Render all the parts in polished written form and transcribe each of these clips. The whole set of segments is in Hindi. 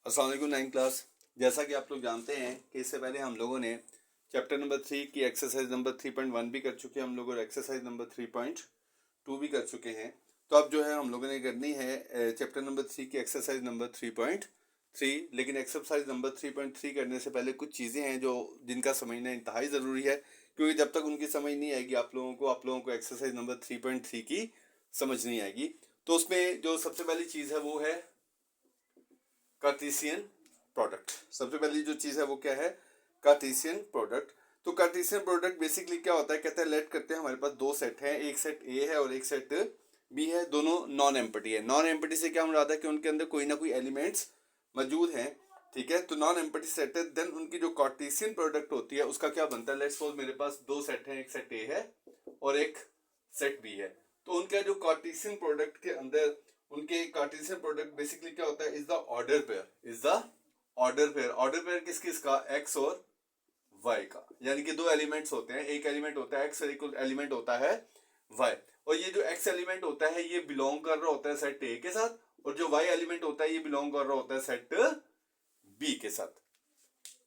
अस्सलाम वालेकुम 9 क्लास। जैसा कि आप लोग जानते हैं कि इससे पहले हम लोगों ने चैप्टर नंबर 3 की एक्सरसाइज नंबर 3.1 भी कर चुके हैं हम लोग और एक्सरसाइज नंबर 3.2 भी कर चुके हैं। तो अब जो है हम लोगों ने करनी है चैप्टर नंबर 3 की एक्सरसाइज नंबर 3.3। लेकिन एक्सरसाइज नंबर 3.3 करने से पहले कुछ चीज़ें हैं जो जिनका समझना इंतहाई ज़रूरी है, क्योंकि जब तक उनकी समझ नहीं आएगी आप लोगों को एक्सरसाइज नंबर 3.3 की समझ नहीं आएगी। तो उसमें जो सबसे पहली चीज़ है वो है कार्टेशियन प्रोडक्ट। सबसे पहली जो चीज़ है वो क्या है? Cartesian product. तो कार्टेशियन प्रोडक्ट बेसिकली क्या होता है? कहते हैं लेट करते हैं हमारे पास दो सेट हैं, एक सेट ए है और एक सेट बी है, दोनों नॉन एम्प्टी है। नॉन एम्प्टी से क्या मुराद है कि उनके अंदर कोई ना कोई एलिमेंट्स मौजूद हैं, ठीक है। तो नॉन एम्प्टी सेट है, देन उनकी जो कार्टेशियन प्रोडक्ट होती है उसका क्या बनता है? लेट्स सपोज मेरे पास दो सेट हैं, एक सेट ए है और एक सेट बी है। तो उनका जो कार्टेशियन प्रोडक्ट के अंदर उनके कार्टेशियन प्रोडक्ट बेसिकली क्या होता है? Is the order pair. Order pair किस किस का? एक्स और वाई का। यानी कि दो एलिमेंट्स होते हैं, एक एलिमेंट होता है एक्स और एक एलिमेंट होता है वाई। और ये जो एक्स एलिमेंट होता है ये बिलोंग कर रहा होता है सेट ए के साथ, और जो वाई एलिमेंट होता है ये बिलोंग कर रहा होता है सेट बी के साथ,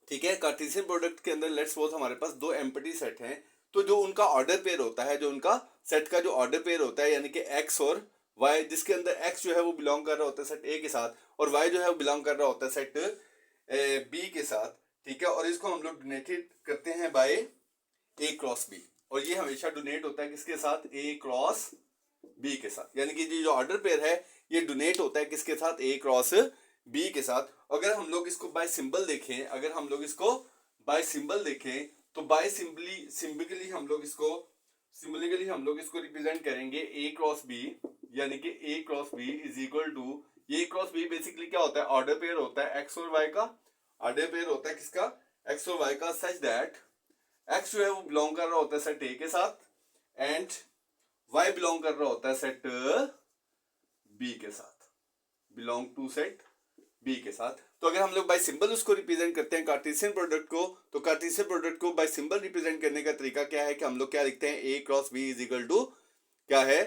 ठीक है। कार्टेशियन प्रोडक्ट के अंदर लेट्स सपोज हमारे पास दो एम्प्टी सेट हैं, तो जो उनका ऑर्डर पेयर होता है, जो उनका सेट का जो ऑर्डर पेयर होता है यानी कि एक्स और वाई, जिसके अंदर एक्स जो है वो बिलोंग कर रहा होता है सेट ए के साथ और वाई जो है वो बिलोंग कर रहा होता है सेट बी के साथ, ठीक है। और इसको हम लोग डोनेटेड करते हैं बाय ए क्रॉस बी, और ये हमेशा डोनेट होता है किसके साथ? ए क्रॉस बी के साथ। यानी कि जो ऑर्डर पेयर है ये डोनेट होता है किसके साथ? ए क्रॉस बी के साथ। अगर हम लोग इसको बाय सिंबल देखें, तो बाय सिंबलिकली हम लोग इसको रिप्रेजेंट करेंगे ए क्रॉस बी, यानी कि A cross B is equal to, ये क्रॉस बी बेसिकली क्या होता है? ऑर्डर पेयर होता है एक्स और वाई का। ऑर्डर पेयर होता है किसका? एक्स और वाई का, सच दैट एक्स जो है वो बिलोंग कर रहा होता है सेट ए के साथ एंड वाई बिलोंग कर रहा होता है सेट बी के साथ, बिलोंग टू सेट बी के साथ। तो अगर हम लोग बाय सिंबल उसको रिप्रेजेंट करते हैं कार्टेशियन प्रोडक्ट को, तो कार्टेशियन प्रोडक्ट को बाय सिंबल रिप्रेजेंट करने का तरीका क्या है कि हम लोग क्या लिखते हैं? A cross B is equal to क्या है?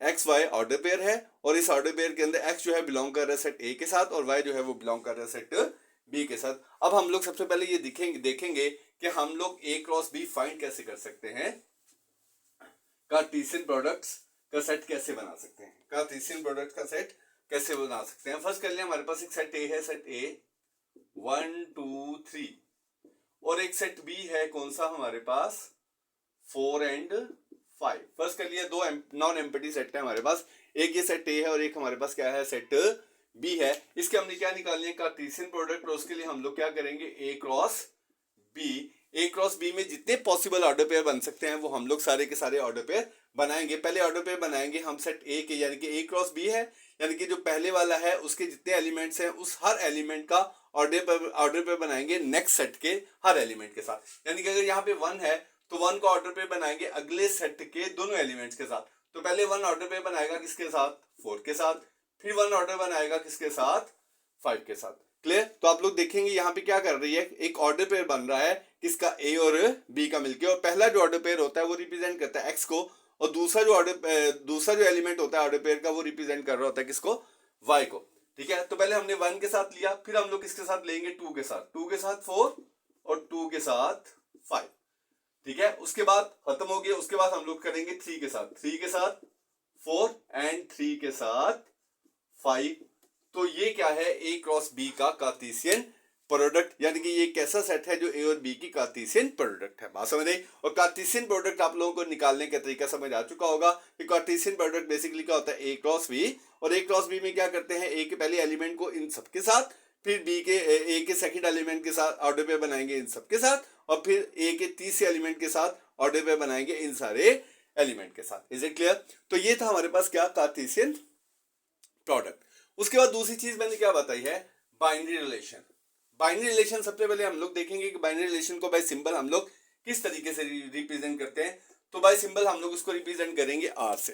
एक्स वाई ऑर्डर पेयर है, और इस ऑर्डर पेयर के अंदर एक्स जो है बिलोंग कर रहा है सेट ए के साथ और वाई जो है वो बिलोंग कर रहा है सेट बी के साथ। अब हम लोग सबसे पहले ये देखेंगे कि हम लोग ए क्रॉस बी फाइंड कैसे कर सकते हैं, कार्टेशियन प्रोडक्ट्स का सेट कैसे बना सकते हैं, कार्टेशियन प्रोडक्ट का सेट कैसे बना सकते हैं। फर्स्ट कर लिया, हमारे पास एक सेट ए है, सेट ए 1 2 3, और एक सेट बी है, कौन सा हमारे पास? 4 एंड 5। फर्स्ट कर लिया, दो नॉन एम्प्टी सेट है हमारे पास, एक ये सेट ए है और एक हमारे पास क्या है? सेट बी है। इसके हमने क्या निकालनी है? Cartesian product. और उसके लिए हम लोग क्या करेंगे? ए क्रॉस बी। ए क्रॉस बी में जितने पॉसिबल ऑर्डर पेयर बन सकते हैं वो हम लोग सारे के सारे ऑर्डर पेयर बनाएंगे। पहले ऑर्डर पेयर बनाएंगे हम सेट ए के, यानी कि ए क्रॉस बी है, यानी कि जो पहले वाला है उसके जितने एलिमेंट्स हैं उस हर एलिमेंट का ऑर्डर पेयर बनाएंगे नेक्स्ट सेट के हर एलिमेंट के साथ। यानी कि अगर यहाँ पे 1 है तो 1 का ऑर्डर पेयर बनाएंगे अगले सेट के दोनों एलिमेंट्स के साथ। तो पहले 1 ऑर्डर पेयर बनाएगा किसके साथ? 4 के साथ। फिर 1 ऑर्डर बनाएगा किसके साथ? 5 के साथ। क्लियर? तो आप लोग देखेंगे यहाँ पे क्या कर रही है, एक ऑर्डर पेयर बन रहा है किसका? ए और बी का मिलके, और पहला जो ऑर्डर पेयर होता है वो रिप्रेजेंट करता है एक्स को, और दूसरा जो एलिमेंट होता है ऑर्डर पेयर का वो रिप्रेजेंट कर रहा होता है किसको? वाई को, ठीक है। तो पहले हमने 1 के साथ लिया, फिर हम लोग किसके साथ लेंगे? 2 के साथ, 2 के साथ 4 और 2 के साथ 5, ठीक है। उसके बाद खत्म हो गया, उसके बाद हम लोग करेंगे 3 के साथ, 3 के साथ 4 एंड 3 के साथ 5। तो ये क्या है? ए क्रॉस बी का कार्टेशियन प्रोडक्ट, यानी कि ये कैसा सेट है? जो ए और बी की कार्टेशियन प्रोडक्ट है। बात समझ आई? और कार्टेशियन प्रोडक्ट आप लोगों को निकालने का तरीका समझ आ चुका होगा कि कार्टेशियन प्रोडक्ट बेसिकली क्या होता है? ए क्रॉस बी। और ए क्रॉस बी में क्या करते हैं? ए के पहले एलिमेंट को इन सबके साथ, फिर बी के ए के सेकंड एलिमेंट के साथ ऑर्डर पेयर बनाएंगे इन सबके साथ, और फिर ए के तीसरे एलिमेंट के साथ ऑर्डर पेयर बनाएंगे इन सारे एलिमेंट के साथ। Is it clear? तो ये था हमारे पास क्या? Cartesian product. उसके बाद दूसरी चीज मैंने क्या बताई है? Binary relation. बाइनरी रिलेशन सबसे पहले हम लोग देखेंगे कि बाइनरी रिलेशन को बाय सिंबल हम लोग किस तरीके से रिप्रेजेंट करते हैं। तो बाय सिंबल हम लोग उसको रिप्रेजेंट करेंगे आर से।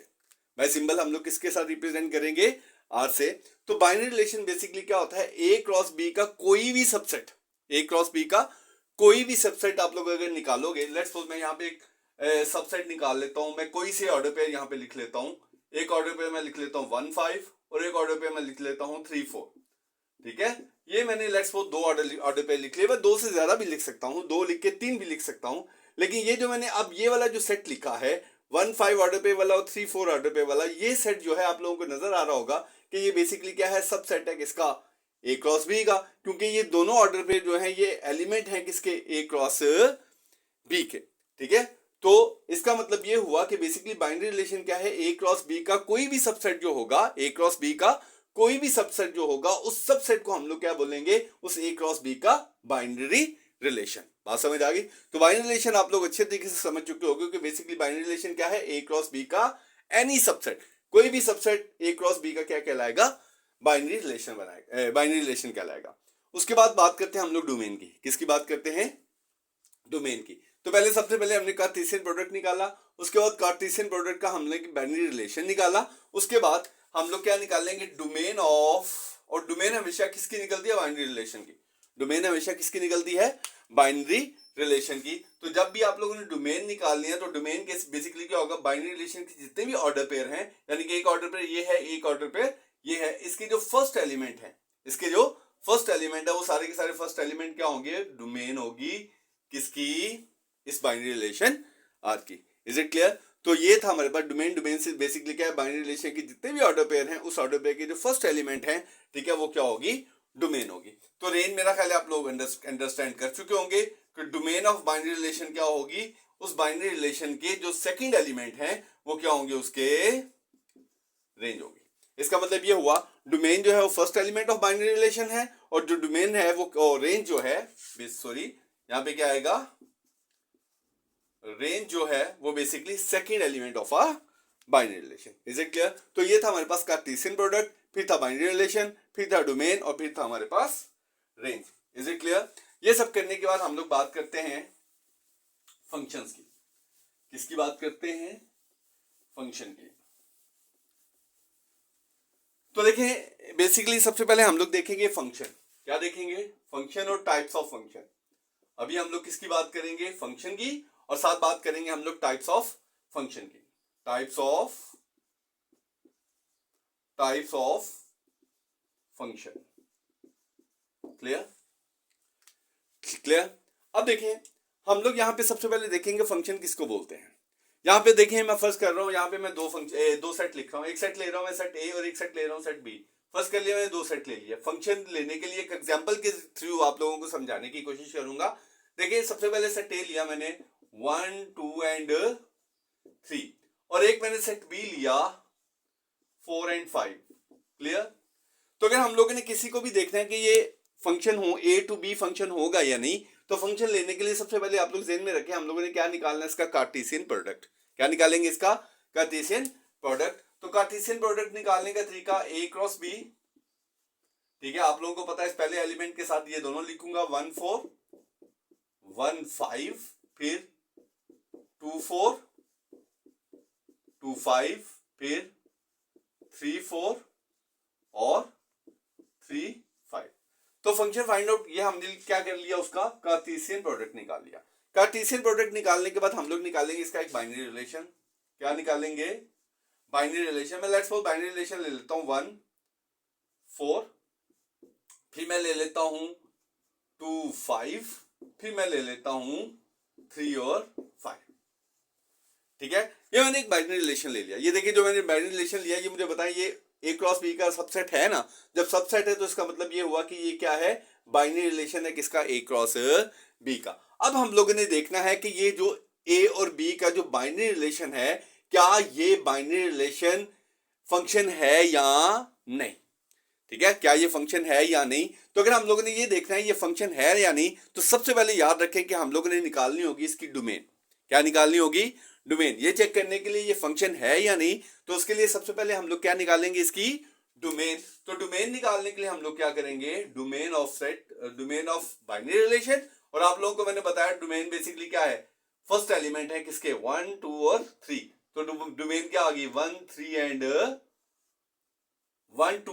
बाय सिंबल हम लोग किसके साथ रिप्रेजेंट करेंगे? आर से। तो बाइनरी रिलेशन बेसिकली क्या होता है? ए क्रॉस बी का कोई भी सबसेट, ए क्रॉस बी का कोई भी सबसेट आप लोग अगर निकालोगे, लेट्स सपोज मैं यहाँ पे एक सबसेट निकाल लेता हूँ, मैं कोई से ऑर्डर पेयर यहाँ पे लिख लेता हूँ। एक ऑर्डर पेयर मैं लिख लेता हूँ 1 5 और एक ऑर्डर पेयर मैं लिख लेता हूँ 3 4, ठीक है, ये मैंने लेट्स सपोज दो ऑर्डर पे लिख लिया, मैं दो से ज्यादा भी लिख सकता हूँ, दो लिख के तीन भी लिख सकता हूँ, लेकिन ये जो मैंने अब ये वाला जो सेट लिखा है 1-5 ऑर्डर पे वाला और 3-4 ऑर्डर पे वाला, ये सेट जो है आप लोगों को नजर आ रहा होगा कि ये बेसिकली क्या है, सब सेट है किसका, ए क्रॉस बी का, क्योंकि ये दोनों ऑर्डर पे जो है ये एलिमेंट है किसके, ए क्रॉस बी के। ठीक है, तो इसका मतलब ये हुआ कि बेसिकली बाइनरी रिलेशन क्या है, ए क्रॉस बी का कोई भी सबसेट जो होगा, ए क्रॉस बी का कोई भी सबसेट जो होगा, उस सबसेट को हम लोग क्या बोलेंगे, उस ए क्रॉस बी का बाइनरी रिलेशन। बात समझ आ गई? तो बाइनरी रिलेशन आप लोग अच्छे तरीके से समझ चुके होंगे कि बेसिकली बाइनरी रिलेशन क्या है, ए क्रॉस बी का एनी सबसेट, कोई भी सबसेट ए क्रॉस बी का क्या कहलाएगा, बाइनरी रिलेशन बनाएगा, बाइनरी रिलेशन कहलाएगा। उसके बाद बात करते हैं हम लोग डोमेन की। किसकी बात करते हैं, डोमेन की। तो पहले सबसे पहले हमने कार्टेशियन प्रोडक्ट निकाला, उसके बाद कार्टेशियन प्रोडक्ट का हमने बाइनरी रिलेशन निकाला, उसके बाद हम लोग क्या निकालेंगे, डोमेन ऑफ, और डोमेन हमेशा किसकी निकलती है, बाइनरी रिलेशन की। डोमेन हमेशा किसकी निकलती है, बाइनरी रिलेशन की। तो जब भी आप लोगों ने डोमेन निकालनी है तो डोमेन के बेसिकली क्या होगा, बाइनरी रिलेशन के जितने भी ऑर्डर पेयर हैं, यानी कि एक ऑर्डर पेयर ये है, एक ऑर्डर पेयर ये है, इसके जो फर्स्ट एलिमेंट है, इसके जो फर्स्ट एलिमेंट है वो सारे के सारे फर्स्ट एलिमेंट क्या होंगे, डोमेन होगी किसकी, इस बाइनरी रिलेशन आर की। Is it clear? तो ये था हमारे पास डोमेन। डोमेन से बेसिकली क्या है, बाइनरी रिलेशन की जितने भी ऑर्डर पेयर हैं उस ऑर्डर पेयर के जो फर्स्ट एलिमेंट है, ठीक है, वो क्या होगी, डोमेन होगी। तो रेंज मेरा ख्याल है आप लोग अंडरस्टैंड कर चुके होंगे कि डोमेन ऑफ बाइनरी रिलेशन क्या होगी, उस बाइनरी रिलेशन के जो सेकंड एलिमेंट है वो क्या होंगे, उसके रेंज होगी। इसका मतलब ये हुआ डोमेन जो है वो first element of binary relation है, और जो डोमेन है वो रेंज जो है, सॉरी यहां पे क्या आएगा, रेंज जो है वो basically second element of a binary relation. Is it clear? तो ये था हमारे पास कार्टेशियन प्रोडक्ट, फिर था बाइनरी रिलेशन, फिर था डोमेन, और फिर था हमारे पास रेंज। Is it clear? ये सब करने के बाद हम लोग बात करते हैं फंक्शंस की। किसकी बात करते हैं, फंक्शन की। तो देखें बेसिकली सबसे पहले हम लोग देखेंगे फंक्शन। क्या देखेंगे, फंक्शन और टाइप्स ऑफ फंक्शन। अभी हम लोग किसकी बात करेंगे, फंक्शन की, और साथ बात करेंगे हम लोग टाइप्स ऑफ फंक्शन की। Types of function. Clear? Clear? अब देखें हम लोग यहां पे सबसे पहले देखेंगे फंक्शन किसको बोलते हैं। यहां पे देखें मैं फर्स्ट कर रहा हूं, यहां पे मैं दो सेट लिख रहा हूं, एक सेट ले रहा हूं मैं सेट ए और एक सेट ले रहा हूं सेट बी। फर्स्ट कर लिया मैंने, दो सेट ले लिया। फंक्शन लेने के लिए एक एग्जांपल के थ्रू आप लोगों को समझाने की कोशिश करूंगा। देखिए सबसे पहले सेट ए लिया मैंने 1 2 एंड 3, और एक मैंने सेट बी लिया 4 एंड 5। क्लियर? तो अगर हम लोगों ने किसी को भी देखना है कि ये फंक्शन हो, ए टू बी फंक्शन होगा या नहीं, तो फंक्शन लेने के लिए सबसे पहले आप लोग ध्यान में रखें, हम लोगों ने क्या निकालना है, इसका कार्टेशियन प्रोडक्ट। क्या निकालेंगे, इसका कार्टेशियन प्रोडक्ट। तो कार्टेशियन प्रोडक्ट निकालने का तरीका ए क्रॉस बी, ठीक है, आप लोगों को पता है, इस पहले एलिमेंट के साथ ये दोनों लिखूंगा, 1 4 1 5, फिर 2 4 2 5, फिर 3 4 और 3 5। तो फंक्शन फाइंड आउट, ये हमने क्या कर लिया, उसका कार्टेशियन प्रोडक्ट निकाल लिया। कार्टेशियन प्रोडक्ट निकालने के बाद हम लोग निकालेंगे इसका एक बाइनरी रिलेशन। क्या निकालेंगे, बाइनरी रिलेशन में। लेट्स सपोज बाइनरी रिलेशन ले लेता हूं 1 4, फिर मैं ले लेता हूं 2 5, फिर मैं ले लेता हूं 3 और 5। ठीक है, ये मैंने एक बाइनरी रिलेशन ले लिया। ये देखिए जो मैंने बाइनरी रिलेशन लिया, ये मुझे बताएं ये ए क्रॉस बी का सबसेट है ना। जब सबसेट है तो इसका मतलब ये हुआ कि ये क्या है, बाइनरी रिलेशन है किसका, ए क्रॉस बी का। अब हम लोगों ने देखना है कि ये जो ए और बी का जो बाइनरी रिलेशन है, क्या ये बाइनरी रिलेशन फंक्शन है या नहीं। ठीक है, क्या ये फंक्शन है या नहीं। तो अगर हम लोगों ने ये देखना है ये फंक्शन है या नहीं, तो सबसे पहले याद रखें कि हम लोगों ने निकालनी होगी इसकी डोमेन। क्या निकालनी होगी, डोमेन। ये चेक करने के लिए ये फंक्शन है या नहीं, तो उसके लिए सबसे पहले हम लोग क्या निकालेंगे, इसकी डोमेन। तो डोमेन निकालने के लिए हम लोग क्या करेंगे, domain of set, domain of binary relation. और आप लोगों को मैंने बताया डोमेन बेसिकली क्या है, फर्स्ट एलिमेंट है किसके, 1 2 और 3। तो डोमेन क्या आ गई, 1 2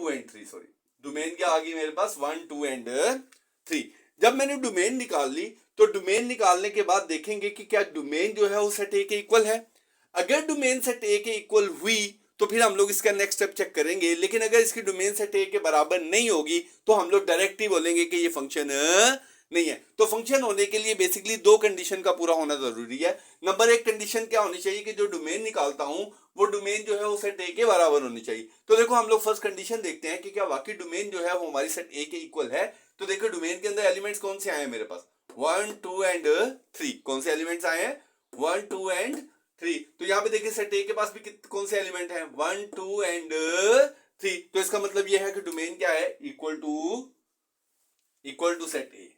एंड 3, सॉरी, डोमेन क्या आ गई मेरे पास, 1 2 एंड 3। जब मैंने डोमेन निकाल ली, तो डोमेन निकालने के बाद देखेंगे कि क्या डोमेन जो है वो सेट ए के इक्वल है। अगर डोमेन सेट ए के इक्वल हुई तो फिर हम लोग इसका नेक्स्ट स्टेप चेक करेंगे। लेकिन अगर इसकी डोमेन सेट ए के बराबर नहीं होगी तो हम लोग डायरेक्ट ही बोलेंगे कि ये फंक्शन नहीं है। तो फंक्शन होने के लिए बेसिकली दो कंडीशन का पूरा होना जरूरी है। नंबर एक कंडीशन क्या होनी चाहिए कि जो डोमेन निकालता हूं वो डोमेन जो है वो सेट ए के बराबर होनी चाहिए। तो देखो हम लोग फर्स्ट कंडीशन देखते हैं कि क्या वाकई डोमेन जो है वो हमारी सेट ए के इक्वल है। तो देखो डोमेन के अंदर एलिमेंट्स कौन से आए हैं मेरे पास, 1 2 एंड 3। कौन से एलिमेंट्स आए हैं, 1 2 एंड 3। तो यहाँ पे देखिए सेट ए के पास भी कौन से एलिमेंट हैं, 1 2 एंड 3। तो इसका मतलब यह है कि डोमेन क्या है, equal to set A.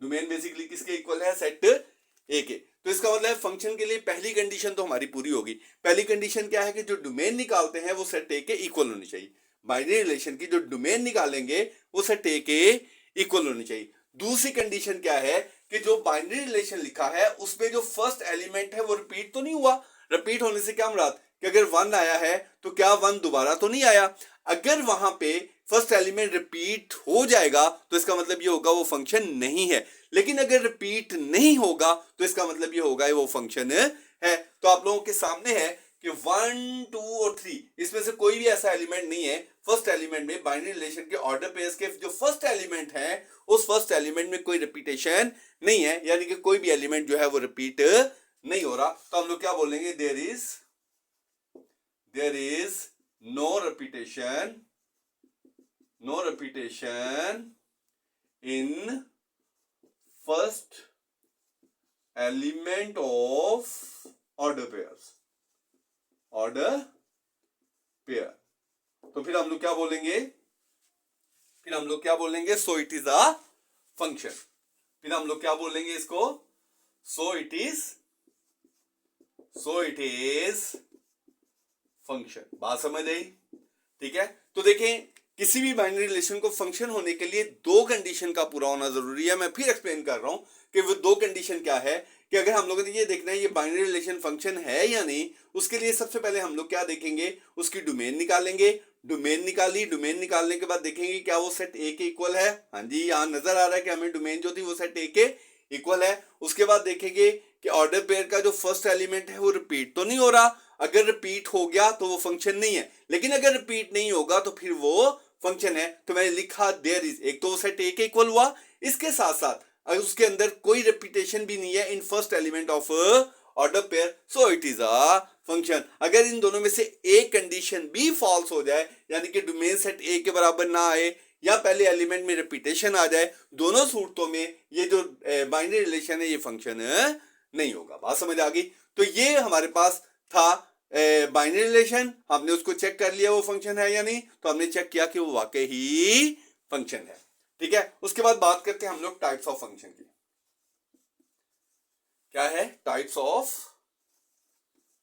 Domain basically किसके इक्वल है, सेट ए के। तो इसका मतलब फंक्शन के लिए पहली कंडीशन तो हमारी पूरी होगी। पहली कंडीशन क्या है कि जो डोमेन निकालते हैं वो सेट ए के इक्वल होनी चाहिए। बाइनरी रिलेशन की जो डोमेन निकालेंगे वो सेट ए के इक्वल होनी चाहिए। दूसरी कंडीशन क्या है कि जो बाइनरी रिलेशन लिखा है उसमें जो फर्स्ट एलिमेंट है वो रिपीट तो नहीं हुआ। रिपीट होने से क्या मुराद कि अगर 1 आया है तो क्या 1 दोबारा तो नहीं आया। अगर वहां पे फर्स्ट एलिमेंट रिपीट हो जाएगा तो इसका मतलब ये होगा वो फंक्शन नहीं है। लेकिन अगर रिपीट नहीं होगा तो इसका मतलब ये होगा वो फंक्शन है। तो आप लोगों के सामने है कि 1 2 और 3 इसमें से कोई भी ऐसा एलिमेंट नहीं है फर्स्ट एलिमेंट में बाइनरी रिलेशन के ऑर्डर पेयर्स के जो फर्स्ट एलिमेंट है उस फर्स्ट एलिमेंट में कोई रिपीटेशन नहीं है, यानी कि कोई भी एलिमेंट जो है वो रिपीट नहीं हो रहा। तो हम लोग क्या बोलेंगे, there is no repetition in first element of order pair. तो फिर हम लोग क्या बोलेंगे, so it is a function. फिर हम लोग क्या बोलेंगे इसको, सो इट इज फंक्शन। बात समझ आई, ठीक है। तो देखें किसी भी बाइनरी रिलेशन को फंक्शन होने के लिए दो कंडीशन का पूरा होना जरूरी है। मैं फिर एक्सप्लेन कर रहा हूं कि वो दो कंडीशन क्या है कि अगर हम लोगों ने ये देखना है ये बाइनरी रिलेशन फंक्शन है या नहीं, उसके लिए सबसे पहले हम लोग क्या देखेंगे, उसकी डोमेन निकालेंगे। डोमेन निकालने के बाद देखेंगे क्या वो सेट ए के इक्वल है। हाँ जी, यहाँ नजर आ रहा है कि हमें डोमेन जो थी वो सेट ए के इक्वल है। उसके बाद देखेंगे कि ऑर्डर पेयर का जो फर्स्ट एलिमेंट है वो रिपीट तो नहीं हो रहा। अगर रिपीट हो गया तो वो फंक्शन नहीं है, लेकिन अगर रिपीट नहीं होगा तो फिर वो फंक्शन है। तो मैंने लिखा देयर इज, एक तो वो सेट ए के इक्वल हुआ, इसके साथ साथ अगर उसके अंदर कोई रिपीटेशन भी नहीं है इन first element of order pair, so it is a function. अगर इन दोनों में से एक कंडीशन भी फॉल्स हो जाए, यानी कि डोमेन सेट ए के बराबर ना आए या पहले एलिमेंट में रिपीटेशन आ जाए, दोनों सूरतों में ये जो बाइनरी रिलेशन है ये फंक्शन नहीं होगा। बात समझ आ गई। तो ये हमारे पास था बाइनरी रिलेशन, हमने उसको चेक कर लिया वो फंक्शन है या नहीं, तो हमने चेक किया कि वो वाकई ही फंक्शन है, ठीक है। उसके बाद बात करते हैं हम लोग टाइप्स ऑफ फंक्शन की। क्या है टाइप्स ऑफ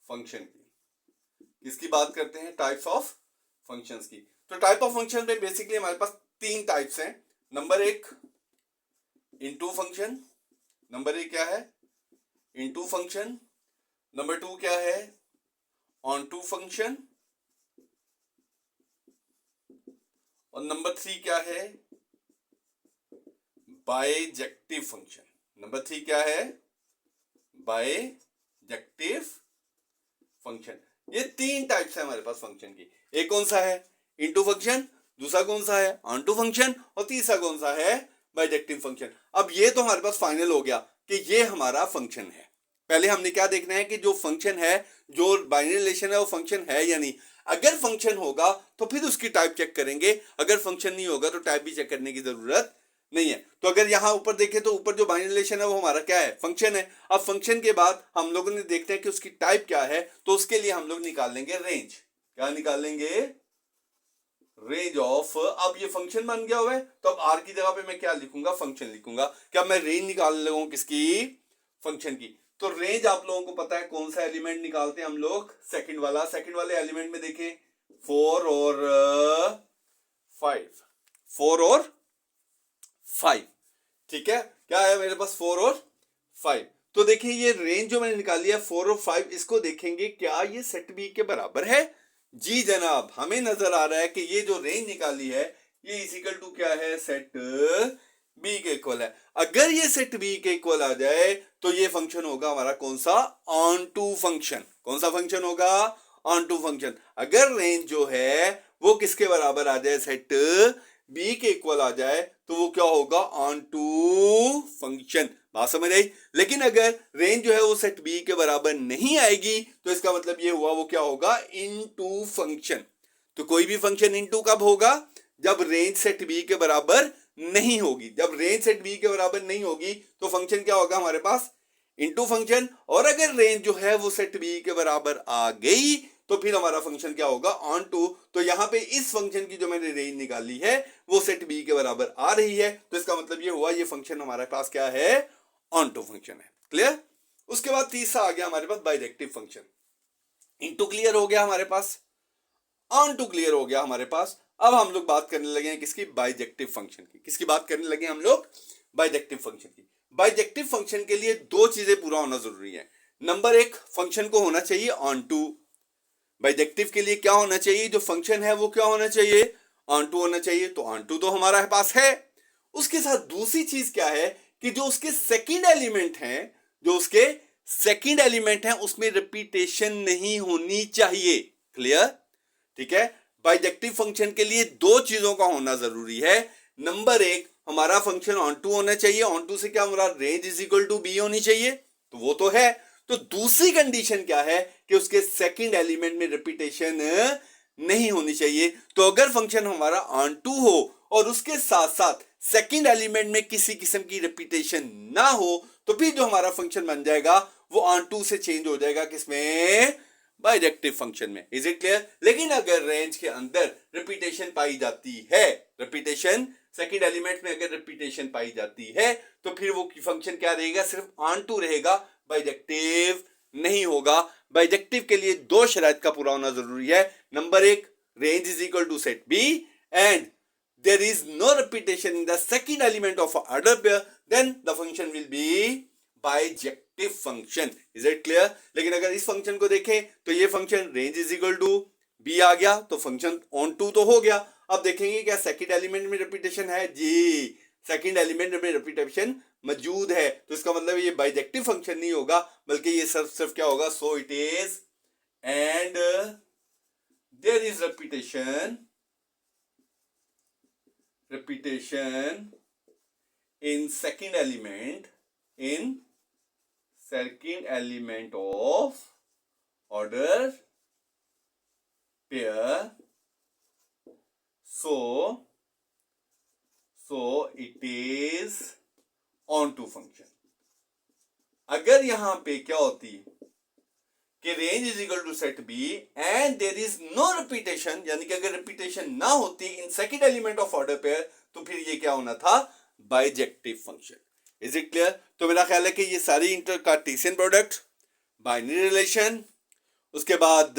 फंक्शन की, किसकी बात करते हैं, टाइप्स ऑफ फंक्शंस की। तो टाइप ऑफ फंक्शन में बेसिकली हमारे पास 3 टाइप्स हैं। नंबर 1 इनटू फंक्शन, नंबर 1 क्या है, इनटू फंक्शन। नंबर 2 क्या है, ऑन टू फंक्शन। और नंबर 3 क्या है, बाइजेक्टिव फंक्शन। नंबर 3 क्या है, बाइजेक्टिव फंक्शन। ये 3 टाइप्स है हमारे पास फंक्शन की। एक कौन सा है, इनटू फंक्शन, दूसरा कौन सा है, ऑन टू फंक्शन, और तीसरा कौन सा है, बाइजेक्टिव फंक्शन। अब ये तो हमारे पास फाइनल हो गया कि ये हमारा फंक्शन है। पहले हमने क्या देखना है कि जो फंक्शन है, जो बाइनरी रिलेशन है वो फंक्शन है या नहीं। अगर फंक्शन होगा तो फिर उसकी टाइप चेक करेंगे, अगर फंक्शन नहीं होगा तो टाइप भी चेक करने की जरूरत नहीं है। तो अगर यहां ऊपर देखें तो ऊपर जो बाइनरी रिलेशन है वो हमारा क्या है, फंक्शन है। अब फंक्शन के बाद हम लोगों ने देखते हैं कि उसकी टाइप क्या है, तो उसके लिए हम लोग निकाल लेंगे रेंज। क्या निकाल लेंगे, रेंज ऑफ। अब ये फंक्शन बन गया हुआ है तो अब आर की जगह पे मैं क्या लिखूंगा, फंक्शन लिखूंगा। क्या मैं रेंज निकाल लूंगा किसकी, फंक्शन की। तो रेंज आप लोगों को पता है कौन सा एलिमेंट निकालते हैं हम लोग, सेकंड वाले एलिमेंट में देखें 4 और 5, ठीक है। क्या है मेरे पास 4 और 5। तो देखिए ये रेंज जो मैंने निकाली है 4 और 5, इसको देखेंगे क्या ये सेट बी के बराबर है। जी जनाब, हमें नजर आ रहा है कि ये जो रेंज निकाली है ये इक्वल टू क्या है, सेट बी के इक्वल है। अगर ये सेट बी के इक्वल आ जाए तो ये फंक्शन होगा हमारा कौन सा, ऑन टू फंक्शन। कौन सा फंक्शन होगा, ऑन टू फंक्शन। अगर रेंज जो है वो किसके बराबर आ जाए, सेट बी के इक्वल आ जाए, तो वो क्या होगा, ऑन टू फंक्शन। बात समझ आई। लेकिन अगर रेंज जो है वो सेट बी के बराबर नहीं आएगी तो इसका मतलब ये हुआ वो क्या होगा, इनटू फंक्शन। तो कोई भी फंक्शन इनटू कब होगा, जब रेंज सेट बी के बराबर नहीं होगी। जब रेंज सेट बी के बराबर नहीं होगी तो फंक्शन क्या होगा हमारे पास, इनटू फंक्शन। और अगर रेंज जो है वो सेट बी के बराबर आ गई तो फिर हमारा फंक्शन क्या होगा, ऑन टू। तो यहां पे इस फंक्शन की जो मैंने रेंज निकाली है वो सेट बी के बराबर आ रही है, तो इसका मतलब ये हुआ ये फंक्शन हमारे पास क्या है, ऑन टू फंक्शन है। क्लियर। उसके बाद तीसरा आ गया हमारे पास बाइजेक्टिव फंक्शन। इनटू क्लियर हो गया हमारे पास, ऑन टू क्लियर हो गया हमारे पास। अब हम लोग बात करने लगे हैं किसकी, बाइजेक्टिव फंक्शन की। किसकी बात करने लगे हम लोग, बाइजेक्टिव फंक्शन की। बाइजेक्टिव फंक्शन के लिए दो चीजें पूरा होना जरूरी है। नंबर एक, फंक्शन को होना चाहिए ऑन टू। बाइजेक्टिव के लिए क्या होना चाहिए, जो फंक्शन है वो क्या होना चाहिए, ऑन टू होना चाहिए। तो ऑन टू तो हमारे पास है। उसके साथ दूसरी चीज क्या है कि जो उसके सेकंड एलिमेंट हैं, जो उसके सेकंड एलिमेंट हैं उसमें रिपीटेशन नहीं होनी चाहिए। क्लियर। ठीक है। बाइजेक्टिव फंक्शन के लिए दो चीजों का होना जरूरी है। नंबर एक, हमारा फंक्शन ऑन टू होना चाहिए। ऑन टू से क्या, हमारा range is equal to B होनी चाहिए, तो वो तो है। तो दूसरी कंडीशन क्या है कि उसके सेकंड एलिमेंट में रिपीटेशन नहीं होनी चाहिए। तो अगर फंक्शन हमारा ऑन टू हो और उसके साथ साथ सेकंड एलिमेंट में किसी किस्म की रिपीटेशन ना हो तो फिर जो हमारा फंक्शन बन जाएगा वो ऑन टू से चेंज हो जाएगा किसमें, बाइजेक्टिव फंक्शन में। Is it clear. लेकिन अगर रेंज के अंदर रिपीटेशन पाई जाती है, रिपीटेशन सेकंड एलिमेंट में अगर रिपीटेशन पाई जाती है तो फिर वो फंक्शन क्या रहेगा, सिर्फ ऑन टू रहेगा, बाइजेक्टिव नहीं होगा। बाइजेक्टिव के लिए दो शर्त का पूरा होना जरूरी है। नंबर एक, range is equal to set B and there is no repetition in the second element of an order pair, then the function will be bijective function. Is it clear? लेकिन अगर इस फंक्शन को देखें तो ये function range is equal to B आ गया तो फंक्शन ऑन टू तो हो गया। अब देखेंगे क्या सेकंड एलिमेंट में रिपीटेशन है, जी सेकंड एलिमेंट में रिपीटेशन मौजूद है, तो इसका मतलब ये बाइजेक्टिव फंक्शन नहीं होगा बल्कि ये सिर्फ क्या होगा, so it is and there is repetition in second element of order pair, so it is onto function। अगर यहां पे क्या होती कि range is equal to set B and there is no repetition, यानी कि अगर रिपीटेशन ना होती in second element of order pair तो फिर ये क्या होना था, bijective function. Is it clear. तो मेरा ख्याल है कि ये सारी इंटरकार्टेशियन प्रोडक्ट, बाइनरी रिलेशन, उसके बाद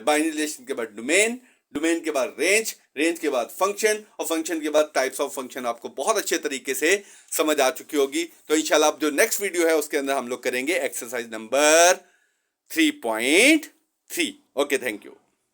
बाइनरी रिलेशन के बाद डोमेन, डोमेन के बाद रेंज, रेंज के बाद फंक्शन और फंक्शन के बाद टाइप्स ऑफ फंक्शन आपको बहुत अच्छे तरीके से समझ आ चुकी होगी। तो इंशाल्लाह अब जो नेक्स्ट वीडियो है उसके अंदर हम लोग करेंगे exercise number 3.3। Okay, thank you.